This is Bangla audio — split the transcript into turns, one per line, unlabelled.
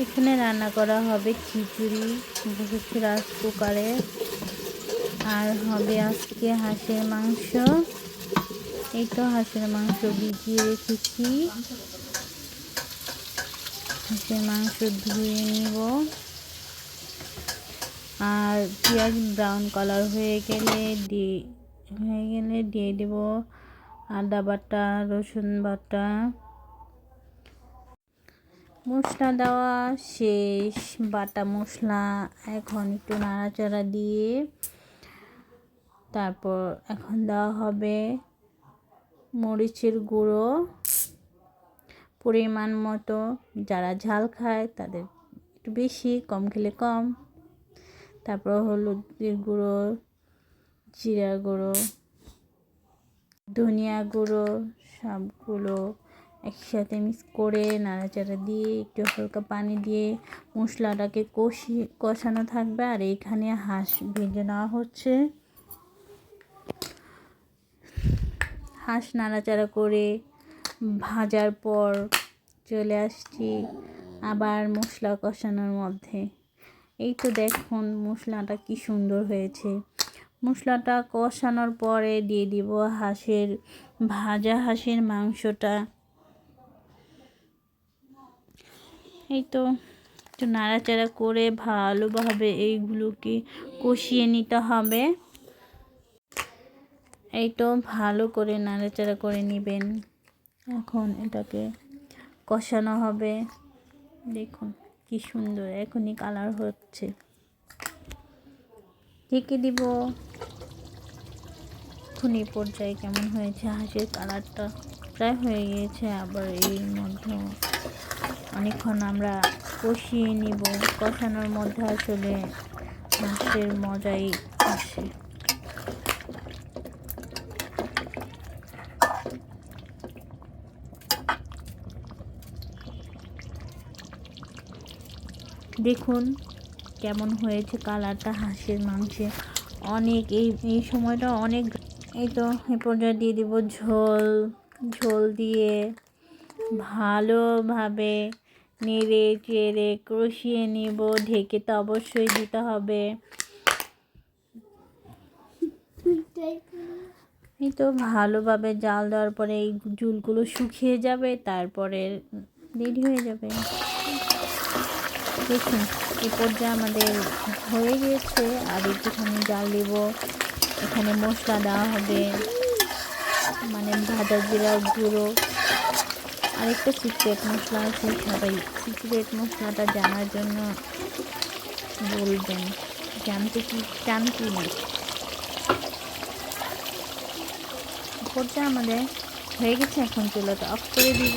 এখানে রান্না করা হবে খিচুড়ি, বসেছি রাইস কুকারে। আর হবে আজকে হাঁসের মাংস। এই তো হাঁসের মাংস ভিজিয়ে রেখেছি। হাঁসের মাংস ধুয়ে নিব। আর পেঁয়াজ ব্রাউন কালার হয়ে গেলে দিয়ে দেব আদা বাটা, রসুন বাটা। মশলা দেওয়া শেষ, বাটা মশলা। এখন একটু নাড়াচাড়া দিয়ে তারপর এখন দেওয়া হবে মরিচের গুঁড়ো পরিমাণ মতো। যারা ঝাল খায় তাদের একটু বেশি, কম খেলে কম। তারপর হলুদের গুঁড়ো, জিরা গুঁড়ো, ধনিয়া গুঁড়ো, সবগুলো একসাথে মিক্স করে নাড়াচাড়া দিয়ে একটু হালকা পানি দিয়ে মশলাটাকে কষানো থাকবে। আর এইখানে হাঁস ভেজে নেওয়া হচ্ছে। হাঁস নাড়াচাড়া করে ভাজার পর চলে আসছি আবার মশলা কষানোর মধ্যে। এই তো দেখুন মশলাটা কি সুন্দর হয়েছে। মশলাটা কষানোর পরে দিয়ে দিব ভাজা হাঁসের মাংসটা। এই তো একটু নাড়াচাড়া করে ভালোভাবে এইগুলোকে কষিয়ে নিতে হবে। এই তো ভালো করে নাড়াচাড়া করে নেবেন। এখন এটাকে কষানো হবে। দেখুন কি সুন্দর এখনই কালার হচ্ছে। ঢেকে দিব। এখন এই পর্যায়ে কেমন হয়েছে হাঁসের কালারটা প্রায় হয়ে গিয়েছে। আবার এর মধ্যে অনেকক্ষণ আমরা কষিয়ে নিব। কষানোর মধ্যে আসলে মাছের মজাই আসে। দেখুন কেমন হয়েছে কালারটা হাঁসের মাংসে। অনেক এই সময়টা অনেক। এই তো এই পর্যায়ে দিয়ে দিব ঝোল দিয়ে ভালোভাবে নেড়ে চেড়ে কষিয়ে নিব। ঢেকে তো অবশ্যই দিতে হবে। এই তো ভালোভাবে জাল দেওয়ার পরে এই ঝোলগুলো শুকিয়ে যাবে, তারপরে রেডি হয়ে যাবে। দেখুন এই পর্যায়ে আমাদের হয়ে গিয়েছে। আর একটুখানি জাল দিব। এখানে মশলা দেওয়া হবে, মানে ভাজা জিরা গুঁড়ো। আরেকটা সিক্রেট মশলা আছে, সবাই সিক্রেট মশলাটা জানার জন্য বলবেন। জানতে কি চান কি না? পর্যায়ে আমাদের হয়ে গেছে। এখন চুলাটা অফ করে দিব।